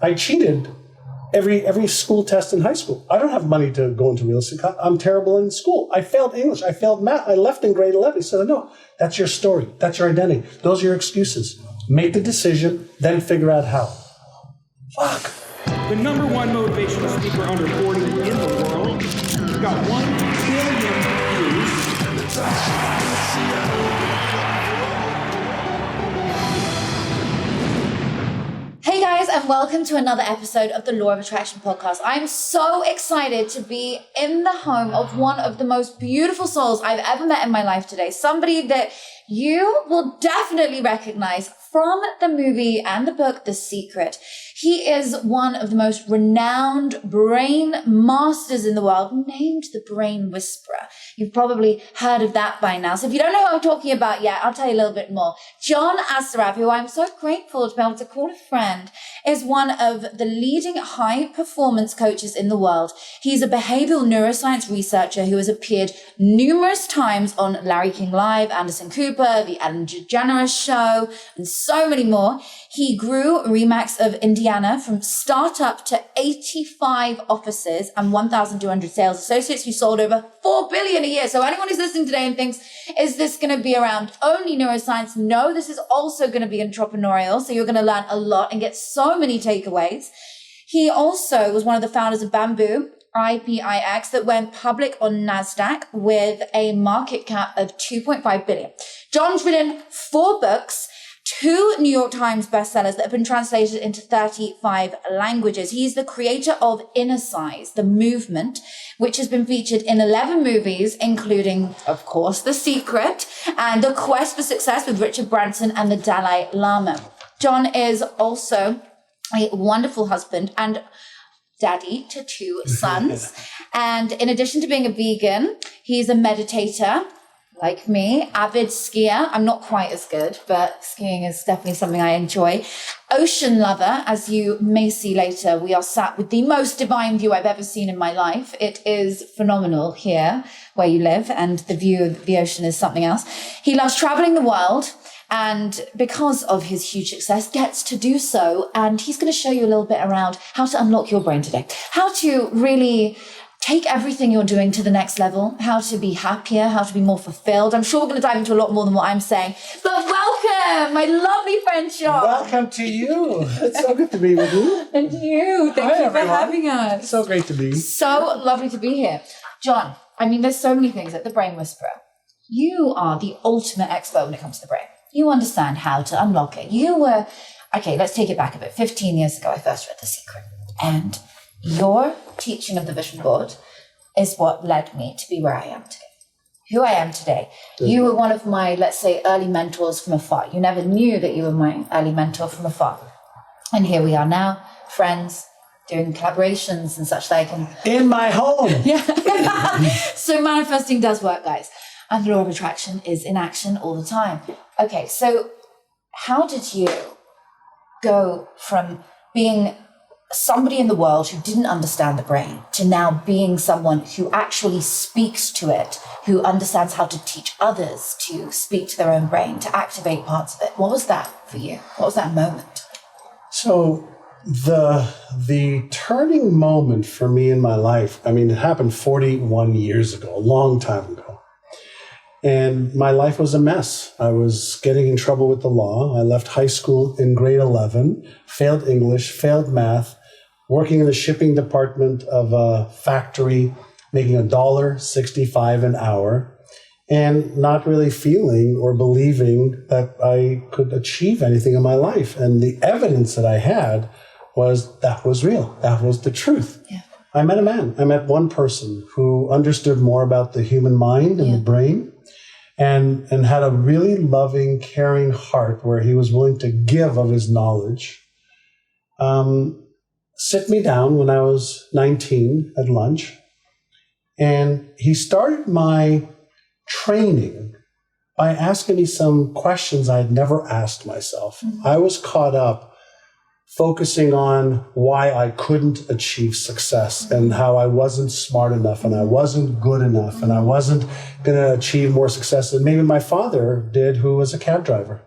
I cheated every school test in high school. I don't have money to go into real estate. I'm terrible in school. I failed English. I failed math. I left in grade 11. He said, no, that's your story. That's your identity. Those are your excuses. Make the decision, then figure out how. Fuck. The number one motivational speaker under 40 in the world. He's got 1 billion views. Hey guys, and welcome to another episode of the Law of Attraction podcast. I'm so excited to be in the home of one of the most beautiful souls I've ever met in my life today. Somebody that you will definitely recognize from the movie and the book, The Secret. He is one of the most renowned brain masters in the world, named the Brain Whisperer. You've probably heard of that by now. So if you don't know who I'm talking about yet, I'll tell you a little bit more. John Assaraf, who I'm so grateful to be able to call a friend, is one of the leading high performance coaches in the world. He's a behavioral neuroscience researcher who has appeared numerous times on Larry King Live, Anderson Cooper, The Ellen DeGeneres Show, and so many more. He grew Remax of Indiana from startup to 85 offices and 1,200 sales associates who sold over 4 billion a year. So anyone who's listening today and thinks, is this going to be around only neuroscience? No, this is also going to be entrepreneurial. So you're going to learn a lot and get so many takeaways. He also was one of the founders of Bamboo, IPIX, that went public on NASDAQ with a market cap of 2.5 billion. John's written 4 books, 2 New York Times bestsellers that have been translated into 35 languages. He's the creator of Inner Size, the movement, which has been featured in 11 movies, including, of course, The Secret and The Quest for Success with Richard Branson and the Dalai Lama. John is also a wonderful husband and daddy to 2 sons. And in addition to being a vegan, he's a meditator, like me, avid skier. I'm not quite as good, but skiing is definitely something I enjoy. Ocean lover, as you may see later, we are sat with the most divine view I've ever seen in my life. It is phenomenal here where you live, and the view of the ocean is something else. He loves traveling the world, and because of his huge success, gets to do so. And he's going to show you a little bit around how to unlock your brain today, how to really take everything you're doing to the next level, how to be happier, how to be more fulfilled. I'm sure we're going to dive into a lot more than what I'm saying. But welcome, my lovely friend, John. Welcome to you. It's so good to be with you. And you. Thank you for having us. So great to be. So lovely to be here. John, I mean, there's so many things at the Brain Whisperer. You are the ultimate expert when it comes to the brain. You understand how to unlock it. Okay, let's take it back a bit. 15 years ago, I first read The Secret. And your teaching of the vision board is what led me to be where I am today. Who I am today. You were one of my, let's say, early mentors from afar. You never knew that you were my early mentor from afar. And here we are now, friends, doing collaborations and such like. And in my home. Yeah. So manifesting does work, guys. And the law of attraction is in action all the time. Okay, so how did you go from being somebody in the world who didn't understand the brain to now being someone who actually speaks to it, who understands how to teach others to speak to their own brain, to activate parts of it? What was that for you? What was that moment? So the turning moment for me in my life, I mean, it happened 41 years ago, a long time ago. And my life was a mess. I was getting in trouble with the law. I left high school in grade 11, failed English, failed math, working in the shipping department of a factory, making $1.65 an hour, and not really feeling or believing that I could achieve anything in my life. And the evidence that I had was that was real. That was the truth. Yeah. I met a man. I met one person who understood more about the human mind and the brain, and had a really loving, caring heart where he was willing to give of his knowledge. Sit me down when I was 19 at lunch, and he started my training by asking me some questions I had never asked myself. Mm-hmm. I was caught up focusing on why I couldn't achieve success and how I wasn't smart enough and I wasn't good enough and I wasn't going to achieve more success than maybe my father did, who was a cab driver,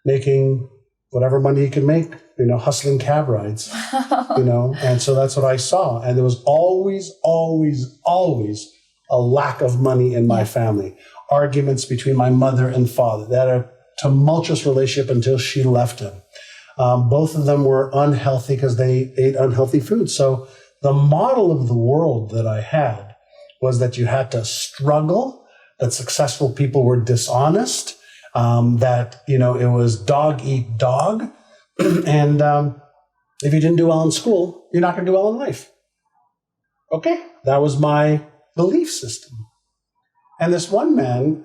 making whatever money he could make hustling cab rides, and so that's what I saw. And there was always, always, always a lack of money in my family. Arguments between my mother and father. They had a tumultuous relationship until she left him. Both of them were unhealthy because they ate unhealthy food. So the model of the world that I had was that you had to struggle, that successful people were dishonest, that, it was dog eat dog. And if you didn't do well in school, you're not going to do well in life. Okay, that was my belief system. And this one man,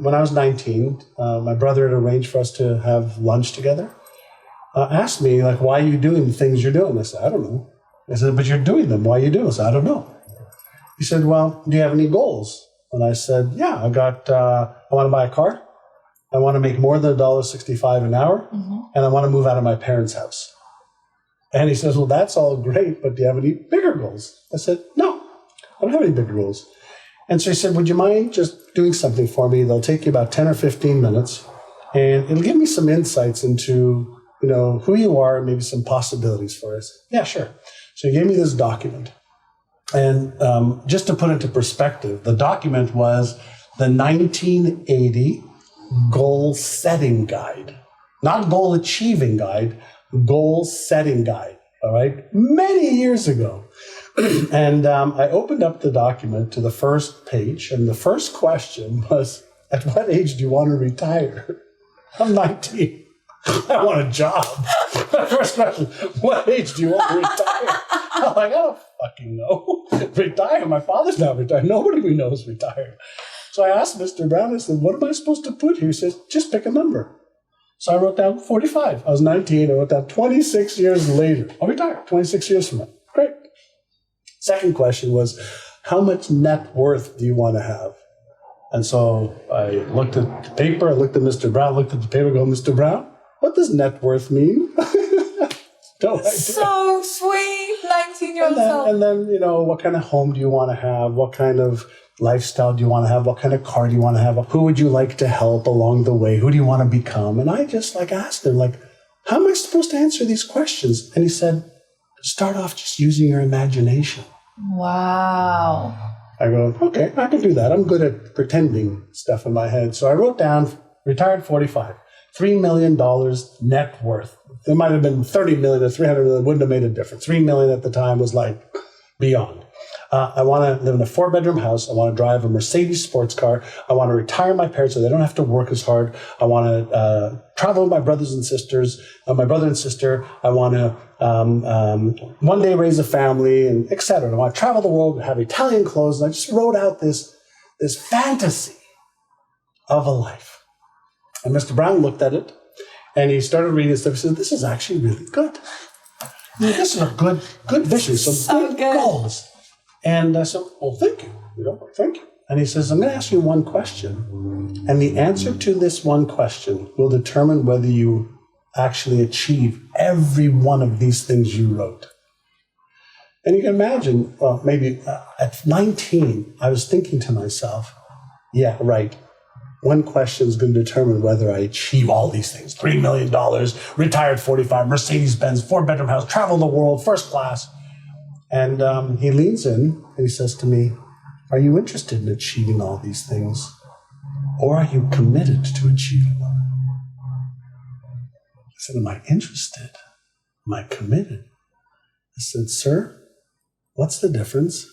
when I was 19, my brother had arranged for us to have lunch together, asked me, why are you doing the things you're doing? I said, I don't know. I said, but you're doing them. Why are you doing this? I don't know. He said, well, do you have any goals? And I said, yeah, I want to buy a car. I want to make more than $1.65 an hour. Mm-hmm. And I want to move out of my parents' house. And he says, well, that's all great, but do you have any bigger goals? I said, no, I don't have any bigger goals. And so he said, would you mind just doing something for me? They'll take you about 10 or 15 minutes, and it'll give me some insights into, who you are and maybe some possibilities for us. Yeah, sure. So he gave me this document. And just to put into perspective, the document was the 1980 goal setting guide, not goal achieving guide, goal setting guide. All right. Many years ago. And I opened up the document to the first page. And the first question was, at what age do you want to retire? I'm 19. I want a job. First question, what age do you want to retire? I'm like, I don't fucking know. Retire? My father's not retired. Nobody we know is retired. So I asked Mr. Brown, I said, what am I supposed to put here? He says, just pick a number. So I wrote down 45. I was 19. I wrote down 26 years later. I'll retire 26 years from now. Great. Second question was, how much net worth do you want to have? And so I looked at the paper, I looked at Mr. Brown, looked at the paper, go, Mr. Brown, what does net worth mean? No idea. So sweet, 19-year-old self. And then, what kind of home do you want to have? What kind of lifestyle do you want to have? What kind of car do you want to have? Who would you like to help along the way? Who do you want to become? And I just asked him, how am I supposed to answer these questions? And he said, start off just using your imagination. Wow. I go, okay, I can do that. I'm good at pretending stuff in my head. So I wrote down, retired 45, $3 million net worth. There might have been 30 million or 300 million, wouldn't have made a difference. 3 million at the time was beyond. I want to live in a 4-bedroom house. I want to drive a Mercedes sports car. I want to retire my parents so they don't have to work as hard. I want to travel with my brothers and sisters, my brother and sister. I want to one day raise a family, and et cetera. I want to travel the world, have Italian clothes. And I just wrote out this fantasy of a life. And Mr. Brown looked at it, and he started reading stuff. He said, this is actually really good. This is a good vision, some good goals. And I said, well, thank you. Thank you. And he says, I'm going to ask you one question. And the answer to this one question will determine whether you actually achieve every one of these things you wrote. And you can imagine, maybe at 19, I was thinking to myself, yeah, right. One question is going to determine whether I achieve all these things. $3 million, retired 45, Mercedes-Benz, 4-bedroom house, travel the world, first class. And he leans in and he says to me, are you interested in achieving all these things? Or are you committed to achieving them? I said, am I interested? Am I committed? I said, sir, what's the difference?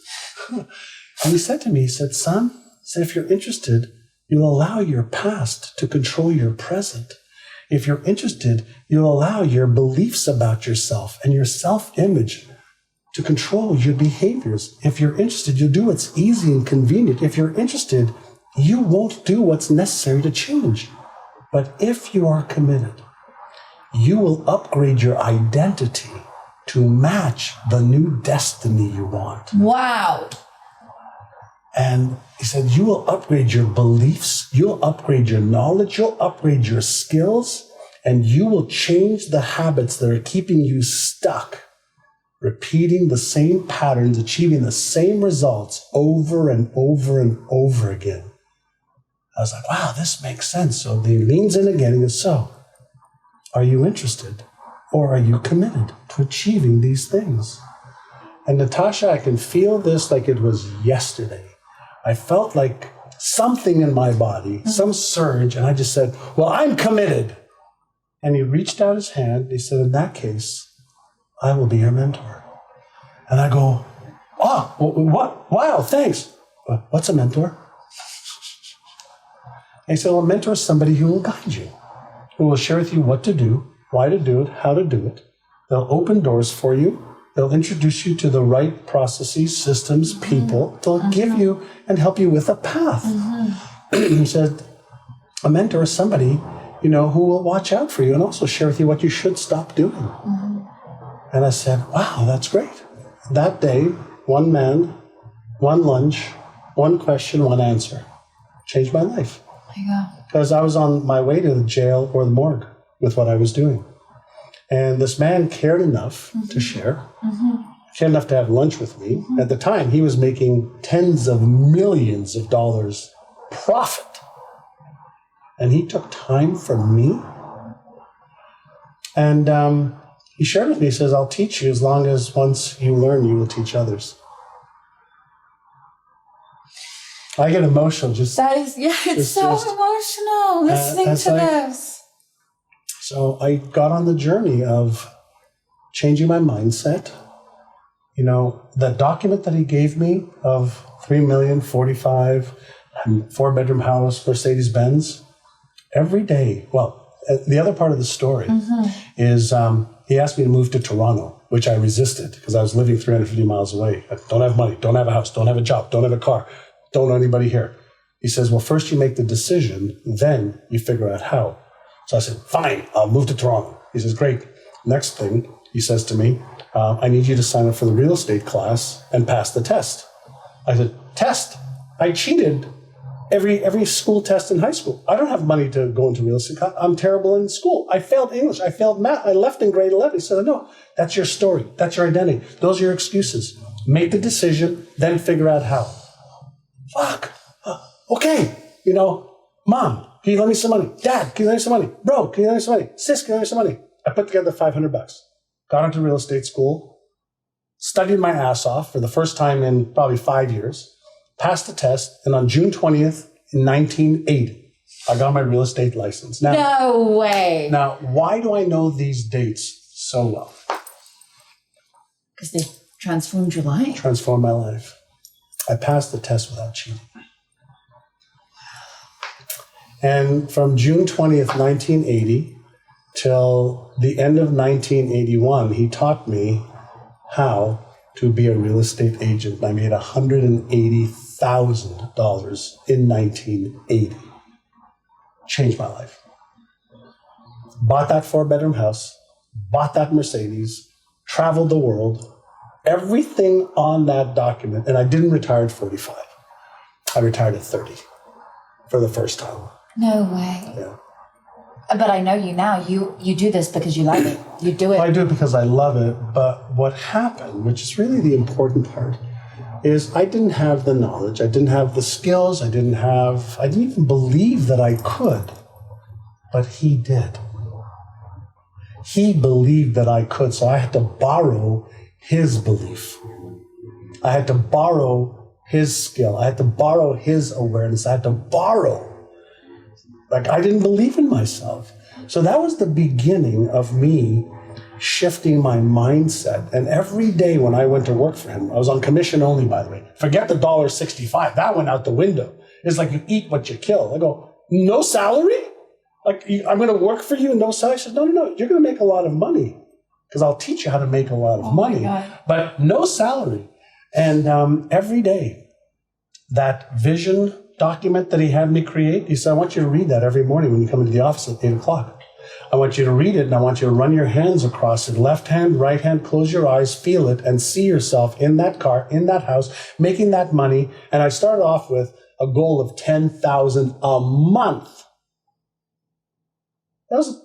And he said to me, he said, son, if you're interested, you'll allow your past to control your present. If you're interested, you'll allow your beliefs about yourself and your self-image to control your behaviors. If you're interested, you'll do what's easy and convenient. If you're interested, you won't do what's necessary to change. But if you are committed, you will upgrade your identity to match the new destiny you want. Wow. And he said, you will upgrade your beliefs, you'll upgrade your knowledge, you'll upgrade your skills, and you will change the habits that are keeping you stuck, repeating the same patterns, achieving the same results over and over and over again. I was like, wow, this makes sense. So he leans in again and goes, so, are you interested? Or are you committed to achieving these things? And Natasha, I can feel this like it was yesterday. I felt like something in my body, some surge, and I just said, well, I'm committed. And he reached out his hand. He said, in that case, I will be your mentor. And I go, oh, what? Wow, thanks. What's a mentor? And he said, well, a mentor is somebody who will guide you, who will share with you what to do, why to do it, how to do it. They'll open doors for you. They'll introduce you to the right processes, systems, people. They'll give you and help you with a path. He said, a mentor is somebody, who will watch out for you and also share with you what you should stop doing. And I said, wow, that's great. That day, one man, one lunch, one question, one answer. Changed my life. Because I was on my way to the jail or the morgue with what I was doing. And this man cared enough to share, cared enough to have lunch with me. At the time, he was making tens of millions of dollars profit. And he took time from me. And he shared with me, he says, I'll teach you as long as once you learn, you will teach others. I get emotional just... It's so emotional listening to this. So I got on the journey of changing my mindset. The document that he gave me of $3,045,000, 4-bedroom house, Mercedes-Benz, every day. Well, the other part of the story is he asked me to move to Toronto, which I resisted because I was living 350 miles away. I don't have money, don't have a house, don't have a job, don't have a car, don't know anybody here. He says, well, first you make the decision, then you figure out how. So I said, fine, I'll move to Toronto. He says, great. Next thing, he says to me, I need you to sign up for the real estate class and pass the test. I said, test? I cheated every school test in high school. I don't have money to go into real estate class. I'm terrible in school. I failed English. I failed math. I left in grade 11. He said, no, that's your story. That's your identity. Those are your excuses. Make the decision, then figure out how. Fuck. Okay. Mom, can you lend me some money? Dad, can you lend me some money? Bro, can you lend me some money? Sis, can you lend me some money? I put together $500. Got into real estate school, studied my ass off for the first time in probably 5 years, passed the test, and on June 20th in 1980, I got my real estate license. Now, no way. Now, why do I know these dates so well? Because they transformed your life. Transformed my life. I passed the test without cheating. And from June 20th, 1980, till the end of 1981, he taught me how to be a real estate agent. I made $180,000 in 1980. Changed my life. Bought that 4-bedroom house, bought that Mercedes, traveled the world, everything on that document, and I didn't retire at 45. I retired at 30 for the first time. No way. Yeah. But I know you now. You do this because you love it. You do it. I do it because I love it. But what happened, which is really the important part, is I didn't have the knowledge. I didn't have the skills. I didn't even believe that I could. But he did. He believed that I could. So I had to borrow his belief. I had to borrow his skill. I had to borrow his awareness. I had to borrow. I didn't believe in myself. So that was the beginning of me shifting my mindset. And every day when I went to work for him, I was on commission only, by the way. Forget the $1.65. That went out the window. It's like you eat what you kill. I go, no salary? I'm going to work for you and no salary? He says, no. You're going to make a lot of money because I'll teach you how to make a lot of money. But no salary. And every day, that vision document that he had me create, he said, I want you to read that every morning when you come into the office at 8 o'clock. I want you to read it and I want you to run your hands across it. Left hand, right hand, close your eyes, feel it, and see yourself in that car, in that house, making that money. And I started off with a goal of $10,000 a month. That was a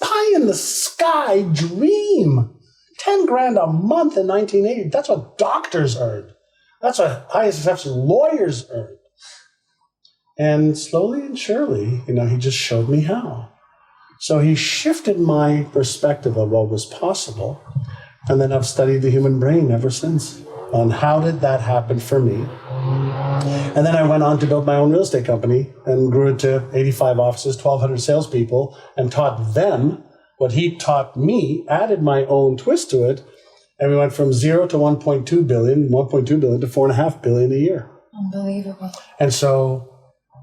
pie in the sky dream. 10 grand a month in 1980. That's what doctors earned. That's what ISF's lawyers earned. And slowly and surely, he just showed me how. So he shifted my perspective of what was possible. And then I've studied the human brain ever since on how did that happen for me. And then I went on to build my own real estate company and grew it to 85 offices, 1,200 salespeople, and taught them what he taught me, added my own twist to it. And we went from 0 to 1.2 billion to 4.5 billion a year. Unbelievable. And so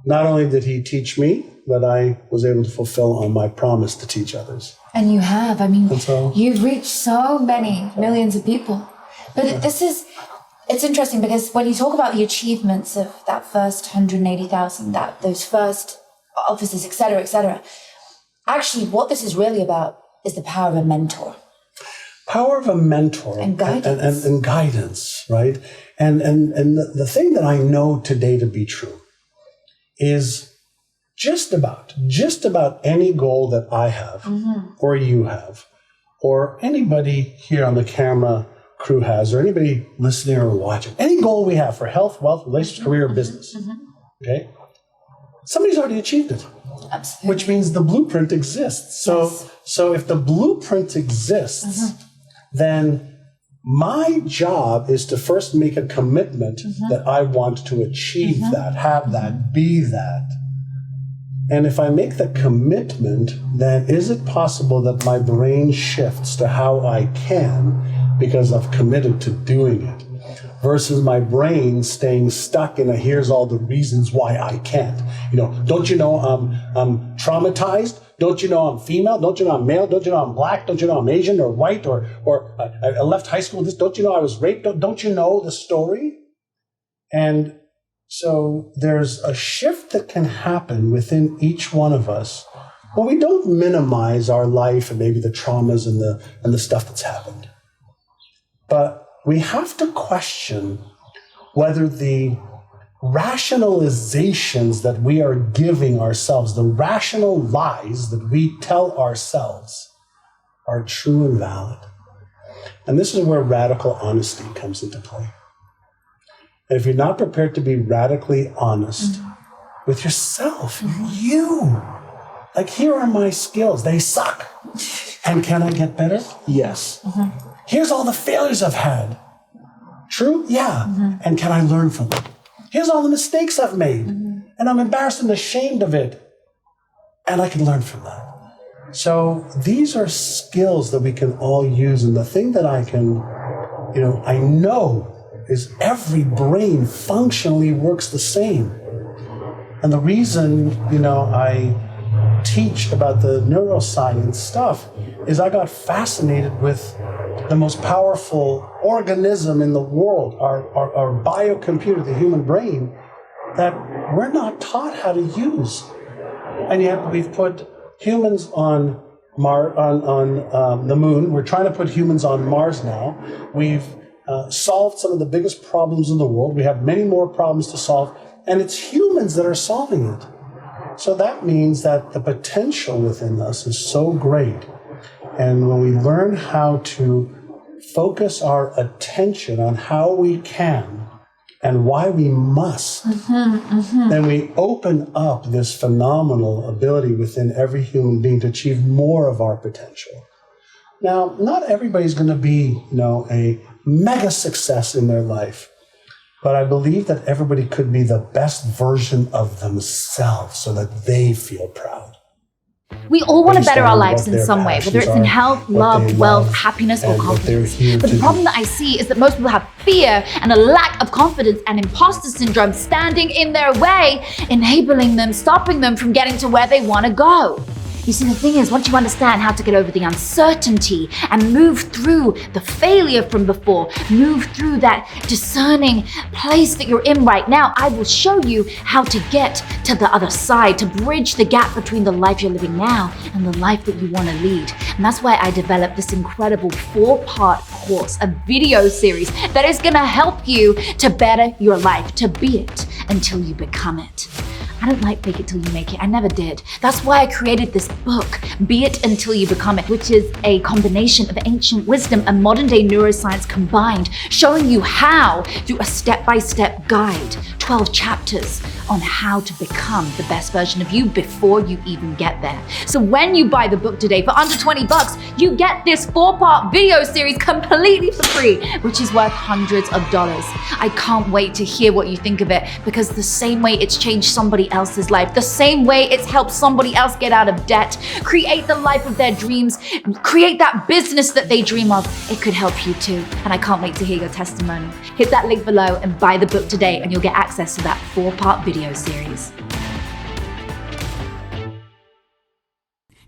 not only did he teach me, but I was able to fulfill on my promise to teach others. And you have. I mean, so, you've reached so many millions of people. But it's interesting because when you talk about the achievements of that first 180,000, those first offices, et cetera, actually what this is really about is the power of a mentor. Power of a mentor. And guidance. And guidance, right? And the thing that I know today to be true is just about any goal that I have, or you have, or anybody here on the camera crew has, or anybody listening or watching, any goal we have for health, wealth, relationships, career, or business, okay? Somebody's already achieved it. Absolutely. Which means the blueprint exists. So if the blueprint exists, then my job is to first make a commitment that I want to achieve that, have that, be that. And if I make the commitment, then is it possible that my brain shifts to how I can because I've committed to doing it, versus my brain staying stuck in a here's all the reasons why I can't. You know, don't you know I'm traumatized? Don't you know I'm female? Don't you know I'm male? Don't you know I'm black? Don't you know I'm Asian or white or I left high school? Don't you know I was raped? Don't you know the story? And so there's a shift that can happen within each one of us. Well, we don't minimize our life and maybe the traumas and the stuff that's happened. But we have to question whether the rationalizations that we are giving ourselves, the rational lies that we tell ourselves, are true and valid. And this is where radical honesty comes into play. If you're not prepared to be radically honest with yourself, you, like, here are my skills, they suck. And can I get better? Yes. Here's all the failures I've had. True? Yeah. And can I learn from them? Here's all the mistakes I've made. And I'm embarrassed and ashamed of it. And I can learn from that. So these are skills that we can all use. And the thing that I know is every brain functionally works the same. And the reason, I teach about the neuroscience stuff is I got fascinated with the most powerful organism in the world, our biocomputer, the human brain, that we're not taught how to use. And yet we've put humans on the moon. We're trying to put humans on Mars now. We've solved some of the biggest problems in the world. We have many more problems to solve, and it's humans that are solving it. So that means that the potential within us is so great. And when we learn how to focus our attention on how we can and why we must, then we open up this phenomenal ability within every human being to achieve more of our potential. Now, not everybody's going to be, a mega success in their life, but I believe that everybody could be the best version of themselves so that they feel proud. We all want to better our lives in some way, whether it's in health, love, wealth, happiness, or confidence. But the problem that I see is that most people have fear and a lack of confidence and imposter syndrome standing in their way, enabling them, stopping them from getting to where they want to go. You see, the thing is, once you understand how to get over the uncertainty and move through the failure from before, move through that discerning place that you're in right now, I will show you how to get to the other side, to bridge the gap between the life you're living now and the life that you want to lead. And that's why I developed this incredible 4-part course, a video series that is going to help you to better your life, to be it until you become it. I don't like fake it till you make it. I never did. That's why I created this book, Be It Until You Become It, which is a combination of ancient wisdom and modern day neuroscience combined, showing you how, through a step-by-step guide, 12 chapters on how to become the best version of you before you even get there. So when you buy the book today for under $20, you get this 4-part video series completely for free, which is worth hundreds of dollars. I can't wait to hear what you think of it, because the same way it's changed somebody else's life, the same way it's helped somebody else get out of debt, create the life of their dreams, create that business that they dream of, it could help you too. And I can't wait to hear your testimony. Hit that link below and buy the book today, and you'll get access to that 4-part video series.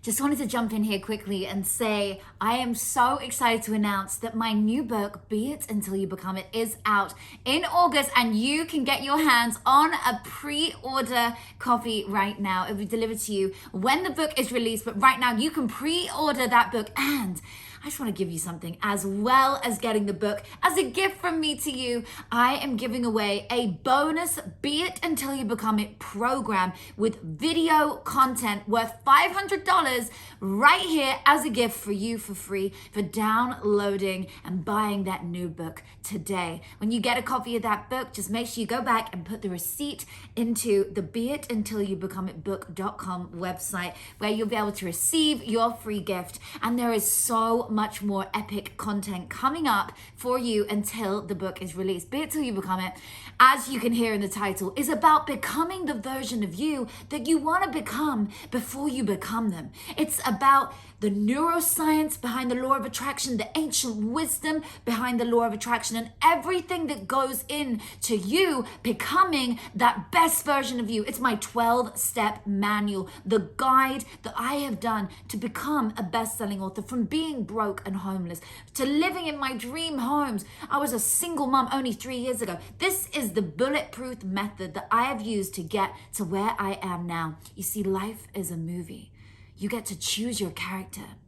Just wanted to jump in here quickly and say I am so excited to announce that my new book, Be It Until You Become It, is out in August, and you can get your hands on a pre-order copy right now. It will be delivered to you when the book is released, but right now you can pre-order that book. And I just want to give you something, as well as getting the book as a gift from me to you. I am giving away a bonus Be It Until You Become It program with video content worth $500 right here as a gift for you for free for downloading and buying that new book today. When you get a copy of that book, just make sure you go back and put the receipt into the beituntilyoubecomeitbook.com website, where you'll be able to receive your free gift. And there is so much more epic content coming up for you until the book is released. Be It Till You Become It, as you can hear in the title, is about becoming the version of you that you want to become before you become them. It's about the neuroscience behind the law of attraction, the ancient wisdom behind the law of attraction, and everything that goes into you becoming that best version of you. It's my 12-step manual, the guide that I have done to become a best-selling author, from being broke and homeless to living in my dream homes. I was a single mom only 3 years ago. This is the bulletproof method that I have used to get to where I am now. You see, life is a movie. You get to choose your character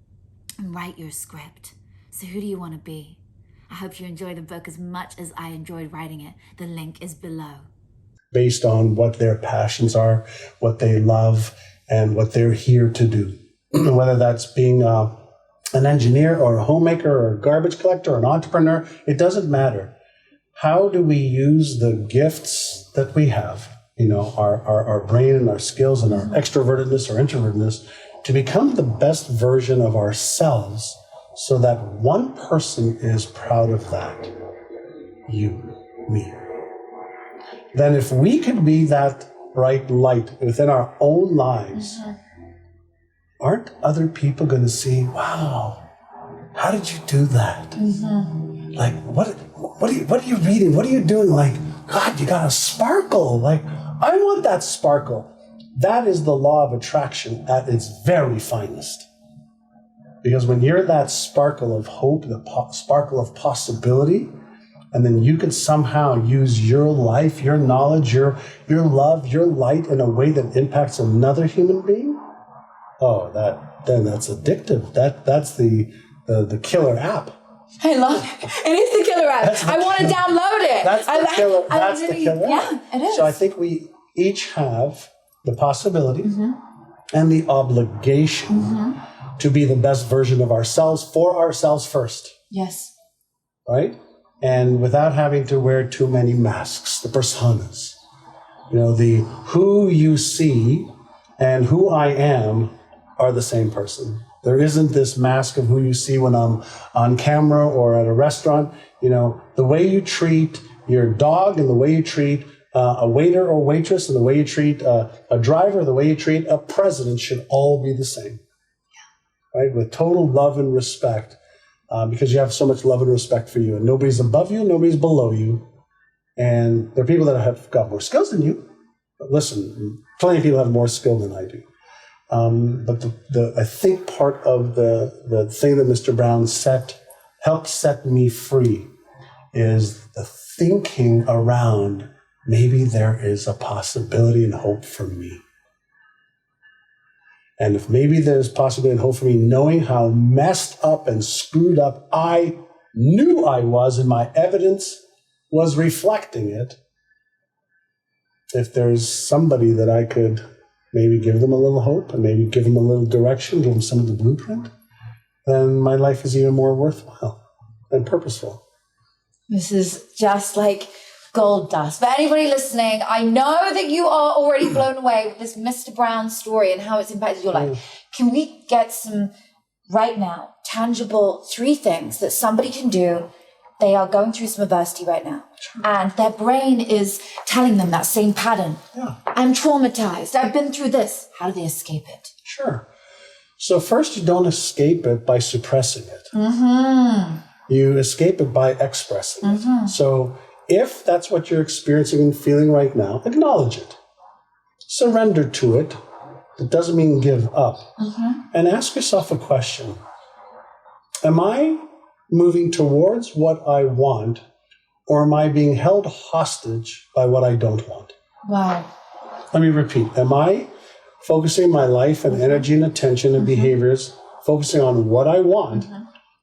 and write your script. So who do you want to be? I hope you enjoy the book as much as I enjoyed writing it. The link is below. Based on what their passions are, what they love, and what they're here to do. Whether that's being an engineer or a homemaker or a garbage collector or an entrepreneur, it doesn't matter. How do we use the gifts that we have, our brain and our skills and our extrovertedness or introvertedness, to become the best version of ourselves, so that one person is proud of that? You, me. Then if we could be that bright light within our own lives, aren't other people going to see, wow, how did you do that? Like, what are you reading? What are you doing? Like, God, you got a sparkle. Like, I want that sparkle. That is the law of attraction at its very finest. Because when you're that sparkle of hope, the sparkle of possibility, and then you could somehow use your life, your knowledge, your love, your light in a way that impacts another human being, that's addictive. That's the killer app. I love it. It is the killer app. I want to download it. That's the killer app. Yeah, it is. So I think we each have the possibility and the obligation to be the best version of ourselves, for ourselves first. Yes. Right? And without having to wear too many masks, the personas. The who you see and who I am are the same person. There isn't this mask of who you see when I'm on camera or at a restaurant. The way you treat your dog and the way you treat a waiter or waitress and the way you treat a driver, the way you treat a president should all be the same. Right? With total love and respect, because you have so much love and respect for you. And nobody's above you, nobody's below you. And there are people that have got more skills than you. But listen, plenty of people have more skill than I do. But I think part of the thing that Mr. Brown helped set me free is the thinking around, maybe there is a possibility and hope for me. And if maybe there's possibility and hope for me, knowing how messed up and screwed up I knew I was, and my evidence was reflecting it, if there's somebody that I could maybe give them a little hope and maybe give them a little direction, give them some of the blueprint, then my life is even more worthwhile and purposeful. This is just like gold dust. For anybody listening, I know that you are already blown away with this Mr. Brown story and how it's impacted your life. Can we get some, right now, tangible 3 things that somebody can do? They are going through some adversity right now. And their brain is telling them that same pattern. Yeah. I'm traumatized. I've been through this. How do they escape it? Sure. So first, you don't escape it by suppressing it. You escape it by expressing it. So if that's what you're experiencing and feeling right now, acknowledge it. Surrender to it. It doesn't mean give up. And ask yourself a question. Am I moving towards what I want, or am I being held hostage by what I don't want? Wow. Let me repeat. Am I focusing my life and energy and attention and behaviors, focusing on what I want,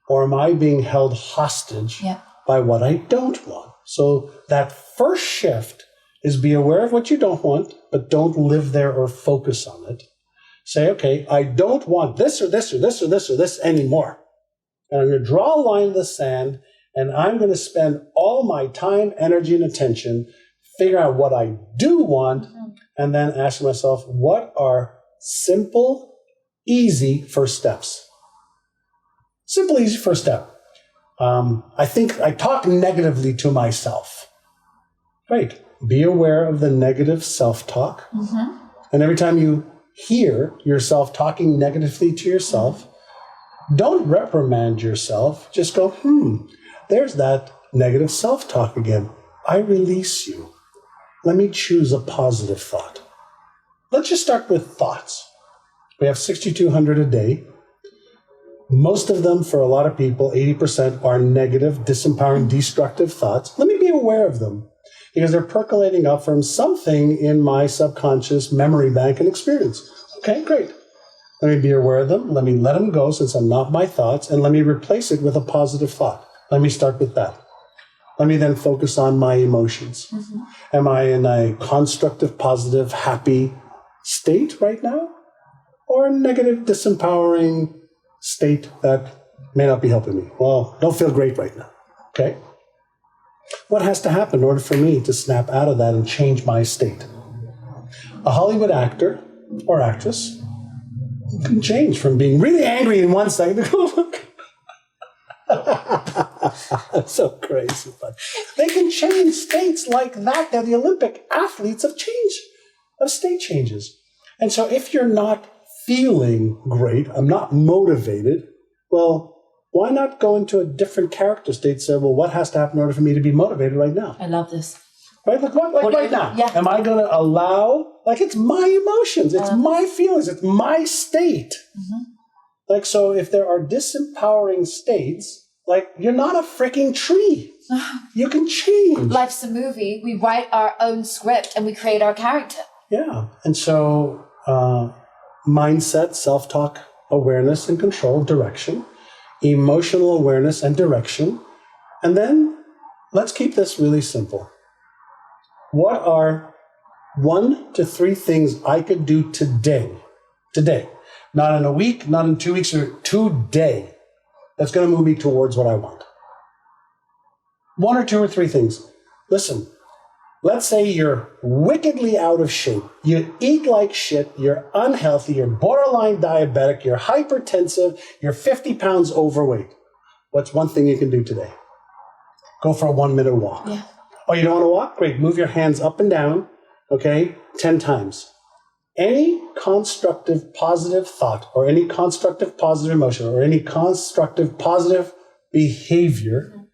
or am I being held hostage by what I don't want? So that first shift is be aware of what you don't want, but don't live there or focus on it. Say, okay, I don't want this or this or this or this or this anymore. And I'm going to draw a line in the sand, and I'm going to spend all my time, energy, and attention figure out what I do want, and then ask myself, what are simple, easy first steps? Simple, easy first step. I think I talk negatively to myself. Great. Be aware of the negative self-talk. And every time you hear yourself talking negatively to yourself, don't reprimand yourself. Just go, there's that negative self-talk again. I release you. Let me choose a positive thought. Let's just start with thoughts. We have 6,200 a day. Most of them, for a lot of people, 80% are negative, disempowering, destructive thoughts. Let me be aware of them because they're percolating up from something in my subconscious memory bank and experience. Okay, great. Let me be aware of them. Let me let them go since I'm not my thoughts, and let me replace it with a positive thought. Let me start with that. Let me then focus on my emotions. Am I in a constructive, positive, happy state right now? Or a negative, disempowering state that may not be helping me? Well, don't feel great right now. Okay? What has to happen in order for me to snap out of that and change my state? A Hollywood actor or actress can change from being really angry in one second to go, that's so crazy, but they can change states like that. They're the Olympic athletes of change, of state changes. And so if you're not feeling great, I'm not motivated, well, why not go into a different character state and say, well, what has to happen in order for me to be motivated right now? I love this. Right? Like right now. Yeah. Am I going to allow, it's my emotions, it's my feelings, it's my state. So if there are disempowering states, you're not a freaking tree. You can change. Life's a movie. We write our own script and we create our character. Yeah. And so mindset, self-talk, awareness and control, direction, emotional awareness and direction. And then let's keep this really simple. What are 1 to 3 things I could do today, not in a week, not in 2 weeks, or today, that's going to move me towards what I want? 1 or 2 or 3 things. Listen, let's say you're wickedly out of shape. You eat like shit. You're unhealthy. You're borderline diabetic. You're hypertensive. You're 50 pounds overweight. What's one thing you can do today? Go for a 1-minute walk. Yeah. Oh, you don't want to walk? Great. Move your hands up and down, 10 times. Any constructive positive thought or any constructive positive emotion or any constructive positive behavior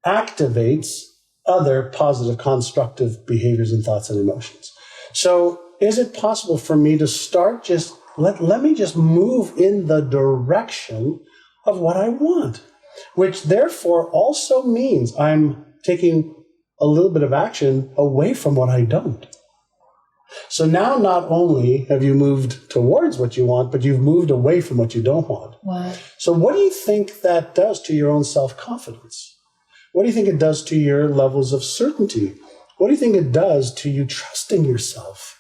activates other positive constructive behaviors and thoughts and emotions. So is it possible for me to start just, let me just move in the direction of what I want, which therefore also means I'm taking a little bit of action away from what I don't. So now not only have you moved towards what you want, but you've moved away from what you don't want. Wow. So what do you think that does to your own self-confidence? What do you think it does to your levels of certainty? What do you think it does to you trusting yourself?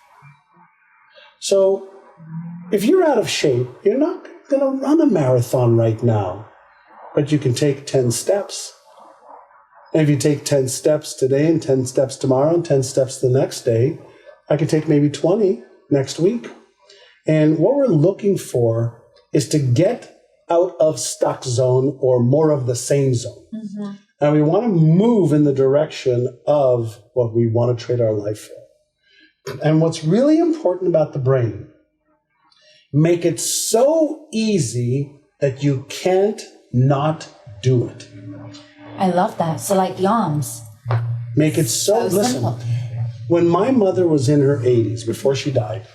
So if you're out of shape, you're not going to run a marathon right now, but you can take 10 steps. And if you take 10 steps today and 10 steps tomorrow and 10 steps the next day, I could take maybe 20 next week. And what we're looking for is to get out of stuck zone or more of the same zone. Mm-hmm. And we want to move in the direction of what we want to trade our life for. And what's really important about the brain, make it so easy that you can't not do it. I love that. So like the arms. Make it so listen, simple. When my mother was in her 80s, before she died,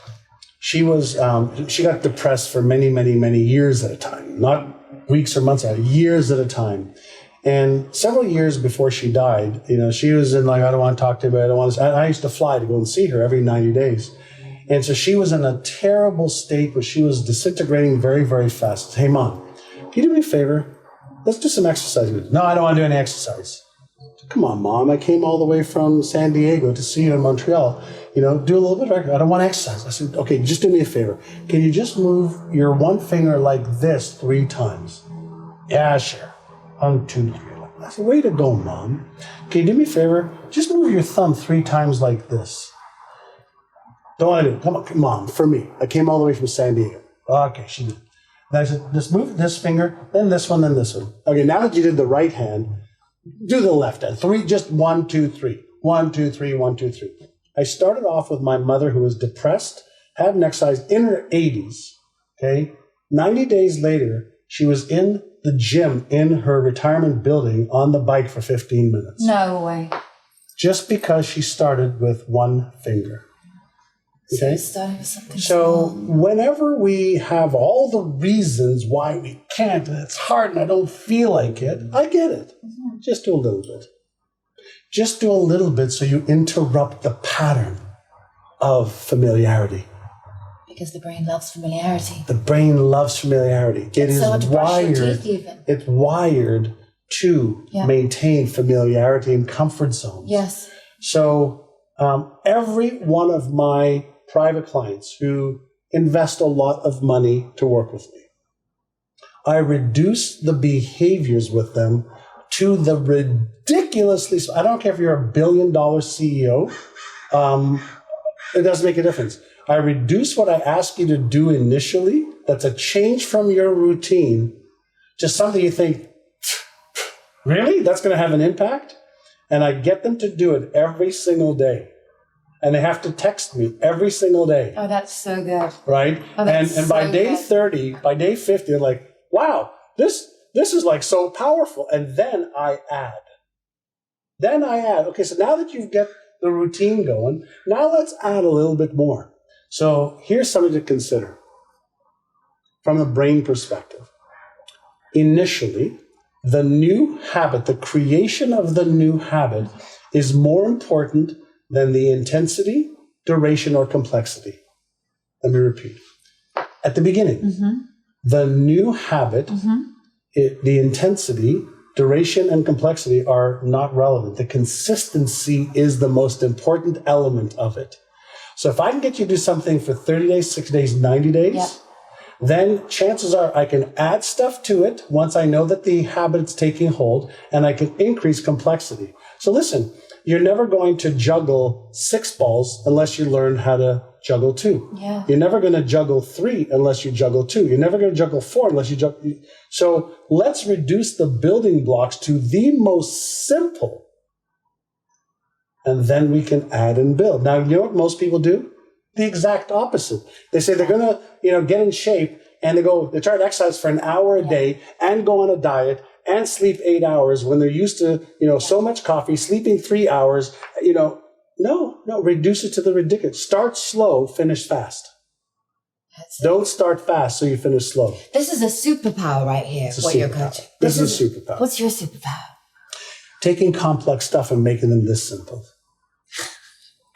she got depressed for many, many, many years at a time, not weeks or months at a years at a time. And several years before she died, she was in like, I don't want to talk to her. I used to fly to go and see her every 90 days. And so she was in a terrible state where she was disintegrating very, very fast. Hey, Mom, can you do me a favor? Let's do some exercise. No, I don't want to do any exercise. Come on, Mom. I came all the way from San Diego to see you in Montreal. Do a little bit of exercise. I don't want to exercise. I said, okay, just do me a favor. Can you just move your one finger like this 3 times? Yeah, sure. 1, 2, 3. I said, way to go, Mom. Can you do me a favor? Just move your thumb 3 times like this. Don't want to do it. Come on, Mom, for me. I came all the way from San Diego. Okay, she did. Then I said, just move this finger, then this one, then this one. Okay, now that you did the right hand, do the left hand. 3, just 1, 2, 3. 1, 2, 3, 1, 2, 3. I started off with my mother who was depressed, hadn't exercised in her 80s. Okay, 90 days later, she was in the gym in her retirement building on the bike for 15 minutes. No way. Just because she started with 1 finger. Okay? So whenever we have all the reasons why we can't, and it's hard and I don't feel like it, I get it. Mm-hmm. Just do a little bit. Just do a little bit so you interrupt the pattern of familiarity. Because the brain loves familiarity. The brain loves familiarity. It is wired. It's wired to maintain familiarity and comfort zones. Yes. So every one of my private clients who invest a lot of money to work with me, I reduce the behaviors with them to the ridiculously, I don't care if you're $1 billion CEO, it doesn't make a difference. I reduce what I ask you to do initially, that's a change from your routine, to something you think, really? That's going to have an impact? And I get them to do it every single day. And they have to text me every single day. Oh, that's so good. Right? Oh, and by day 30, by day 50, they're like, wow, this is like so powerful. And then I add. Okay, so now that you've got the routine going, now let's add a little bit more. So here's something to consider from a brain perspective. Initially, the new habit, the creation of the new habit is more important than the intensity, duration, or complexity. Let me repeat. At the beginning, the new habit, the intensity, duration, and complexity are not relevant. The consistency is the most important element of it. So if I can get you to do something for 30 days, 60 days, 90 days, then chances are I can add stuff to it once I know that the habit's taking hold, and I can increase complexity. So listen, you're never going to juggle 6 balls unless you learn how to juggle 2. Yeah. You're never going to juggle 3 unless you juggle 2. You're never going to juggle 4 unless you juggle. So let's reduce the building blocks to the most simple, and then we can add and build. Now, you know what most people do? The exact opposite. They say they're going to, get in shape, and they try to exercise for an hour a day and go on a diet and sleep 8 hours when they're used to, so much coffee, sleeping 3 hours. No, reduce it to the ridiculous. Start slow, finish fast. Don't start fast so you finish slow. This is a superpower right here, what you're coaching. This is a superpower. What's your superpower? Taking complex stuff and making them this simple.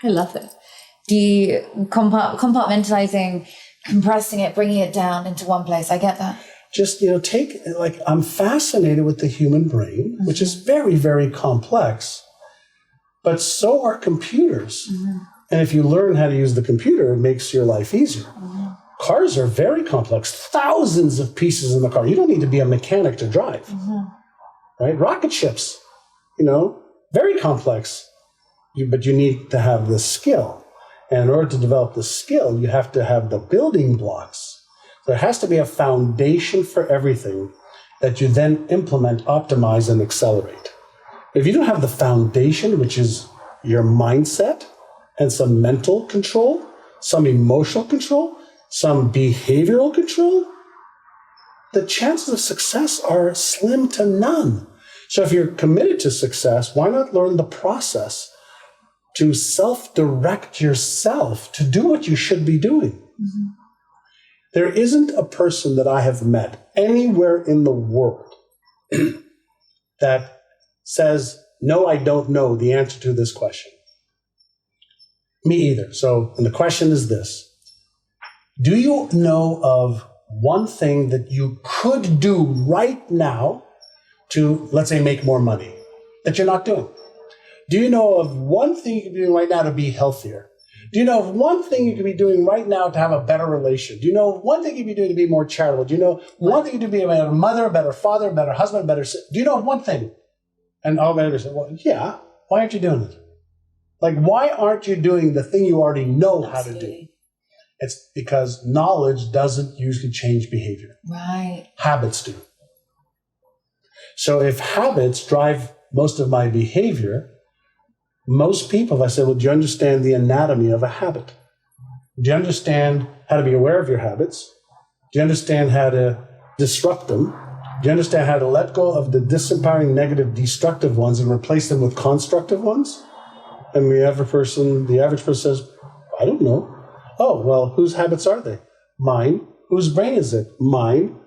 I love it. The compartmentalizing, compressing it, bringing it down into one place. I get that. Just, I'm fascinated with the human brain, which is very, very complex, but so are computers. And if you learn how to use the computer, it makes your life easier. Cars are very complex, thousands of pieces in the car. You don't need to be a mechanic to drive, right? Rocket ships, very complex, but you need to have the skill. And in order to develop the skill, you have to have the building blocks. There has to be a foundation for everything that you then implement, optimize, and accelerate. If you don't have the foundation, which is your mindset and some mental control, some emotional control, some behavioral control, the chances of success are slim to none. So if you're committed to success, why not learn the process to self-direct yourself to do what you should be doing? Mm-hmm. There isn't a person that I have met anywhere in the world that says, no, I don't know the answer to this question. Me either. So, and the question is this: do you know of one thing that you could do right now to, let's say, make more money that you're not doing? Do you know of one thing you can be doing right now to be healthier? Do you know of one thing you could be doing right now to have a better relation? Do you know of one thing you could be doing to be more charitable? Do you know one thing you could be a better mother, a better father, a better husband, a better sister? Do you know of one thing? And all the say, well, yeah, why aren't you doing it? Like, why aren't you doing the thing you already know how to do? It's because knowledge doesn't usually change behavior. Right. Habits do. So if habits drive most of my behavior, most people, if I say, well, do you understand the anatomy of a habit? Do you understand how to be aware of your habits? Do you understand how to disrupt them? Do you understand how to let go of the disempowering, negative, destructive ones and replace them with constructive ones? And the average person says, I don't know. Oh, well, whose habits are they? Mine. Whose brain is it? Mine.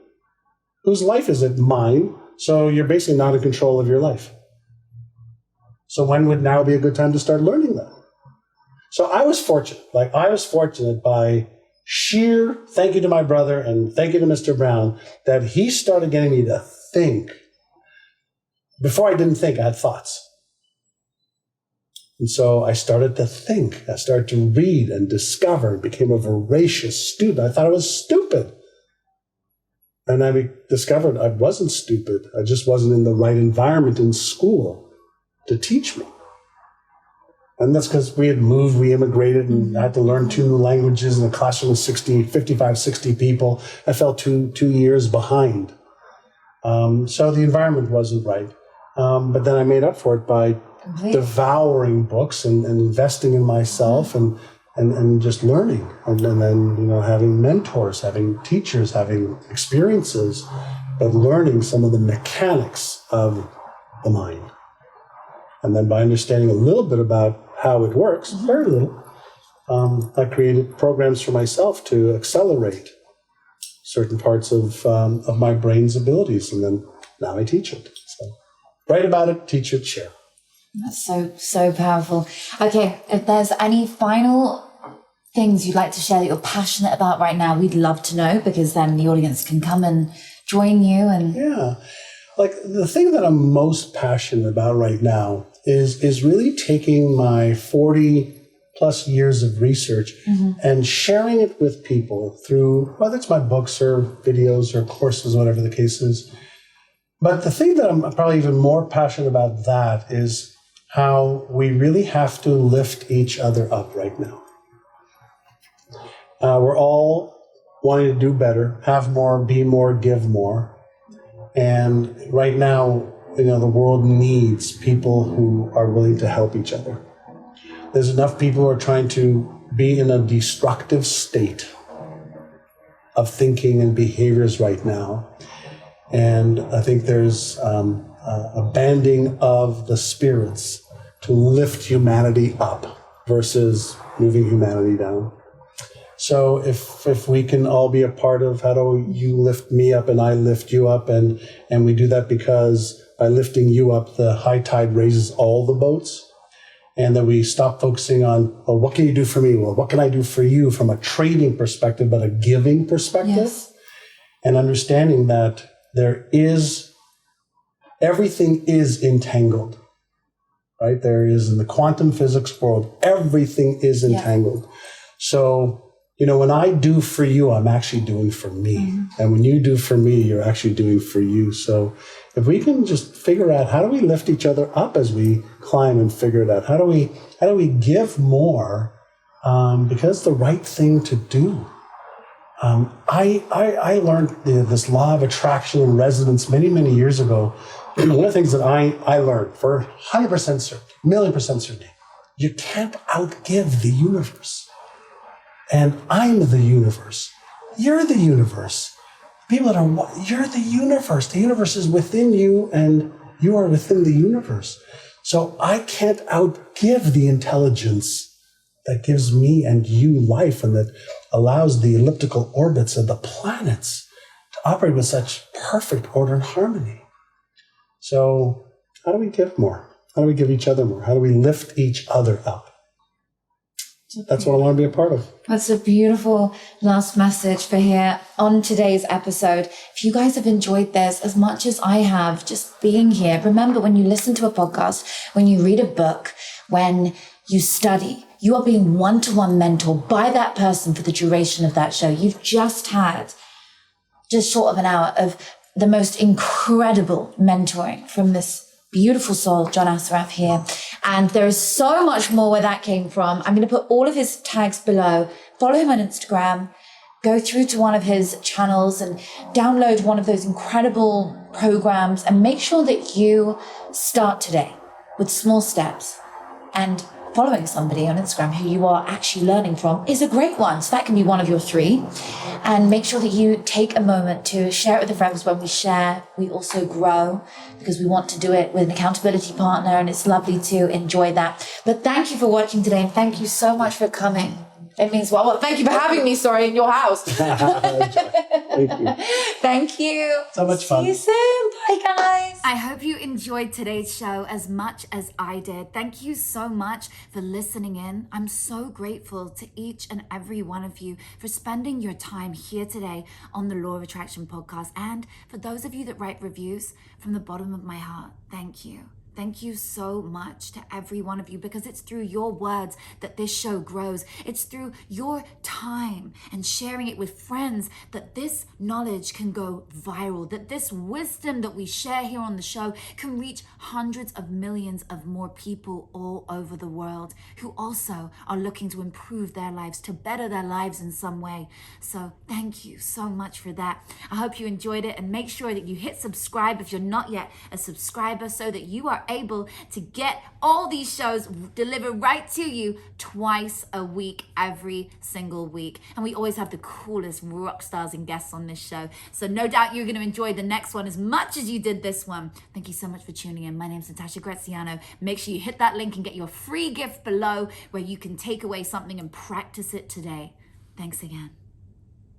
Whose life is it? Mine. So you're basically not in control of your life. So when would now be a good time to start learning that? So I was fortunate. By sheer thank you to my brother and thank you to Mr. Brown that he started getting me to think. Before I didn't think, I had thoughts. And so I started to think. I started to read and discover and became a voracious student. I thought I was stupid. And I discovered I wasn't stupid. I just wasn't in the right environment in school to teach me. And that's because we had moved, we immigrated, and I had to learn 2 new languages in a classroom of 55, 60 people. I fell 2 years behind. So the environment wasn't right. But then I made up for it by devouring books and investing in myself and just learning. And then, having mentors, having teachers, having experiences, but learning some of the mechanics of the mind. And then by understanding a little bit about how it works, very little, I created programs for myself to accelerate certain parts of my brain's abilities. And then now I teach it. So write about it, teach it, share. That's so powerful. Okay, if there's any final things you'd like to share that you're passionate about right now, we'd love to know, because then the audience can come and join you. And yeah. Like, the thing that I'm most passionate about right now is really taking my 40 plus years of research and sharing it with people through, whether it's my books or videos or courses, whatever the case is. But the thing that I'm probably even more passionate about that is how we really have to lift each other up right now. We're all wanting to do better, have more, be more, give more. And right now, the world needs people who are willing to help each other. There's enough people who are trying to be in a destructive state of thinking and behaviors right now. And I think there's a banding of the spirits to lift humanity up versus moving humanity down. So if we can all be a part of how do you lift me up and I lift you up, and we do that because by lifting you up, the high tide raises all the boats, and then we stop focusing on, well, what can you do for me? Well, what can I do for you from a trading perspective, but a giving perspective? Yes. And understanding that everything is entangled, right? There is, in the quantum physics world, everything is entangled. So, when I do for you, I'm actually doing for me. Mm-hmm. And when you do for me, you're actually doing for you. So if we can just figure out how do we lift each other up as we climb and figure it out? How do we give more? Because it's the right thing to do. I learned this law of attraction and resonance many, many years ago. And one of the things that I learned for 100% certainty, 1,000,000% certainty, you can't outgive the universe. And I'm the universe. You're the universe. People that are, you're the universe. The universe is within you and you are within the universe. So I can't outgive the intelligence that gives me and you life and that allows the elliptical orbits of the planets to operate with such perfect order and harmony. So how do we give more? How do we give each other more? How do we lift each other up? That's what I want to be a part of. That's a beautiful last message for here on today's episode. If you guys have enjoyed this as much as I have, just being here, remember when you listen to a podcast, when you read a book, when you study, you are being one-to-one mentored by that person for the duration of that show. You've just had just short of an hour of the most incredible mentoring from this beautiful soul, John Assaraf here. And there is so much more where that came from. I'm going to put all of his tags below. Follow him on Instagram. Go through to one of his channels and download one of those incredible programs and make sure that you start today with small steps. And following somebody on Instagram who you are actually learning from is a great one. So that can be one of your 3. And make sure that you take a moment to share it with the friends. When we share, we also grow because we want to do it with an accountability partner, and it's lovely to enjoy that. But thank you for watching today, and thank you so much for coming. It means well, thank you for having me, in your house. Thank you. Thank you. So much fun. See you soon. Bye, guys. I hope you enjoyed today's show as much as I did. Thank you so much for listening in. I'm so grateful to each and every one of you for spending your time here today on the Law of Attraction podcast. And for those of you that write reviews, from the bottom of my heart, thank you. Thank you so much to every one of you, because it's through your words that this show grows. It's through your time and sharing it with friends that this knowledge can go viral, that this wisdom that we share here on the show can reach hundreds of millions of more people all over the world who also are looking to improve their lives, to better their lives in some way. So thank you so much for that. I hope you enjoyed it, and make sure that you hit subscribe if you're not yet a subscriber, so that you are able to get all these shows delivered right to you twice a week, every single week. And we always have the coolest rock stars and guests on this show. So no doubt you're going to enjoy the next one as much as you did this one. Thank you so much for tuning in. My name's Natasha Graziano. Make sure you hit that link and get your free gift below where you can take away something and practice it today. Thanks again.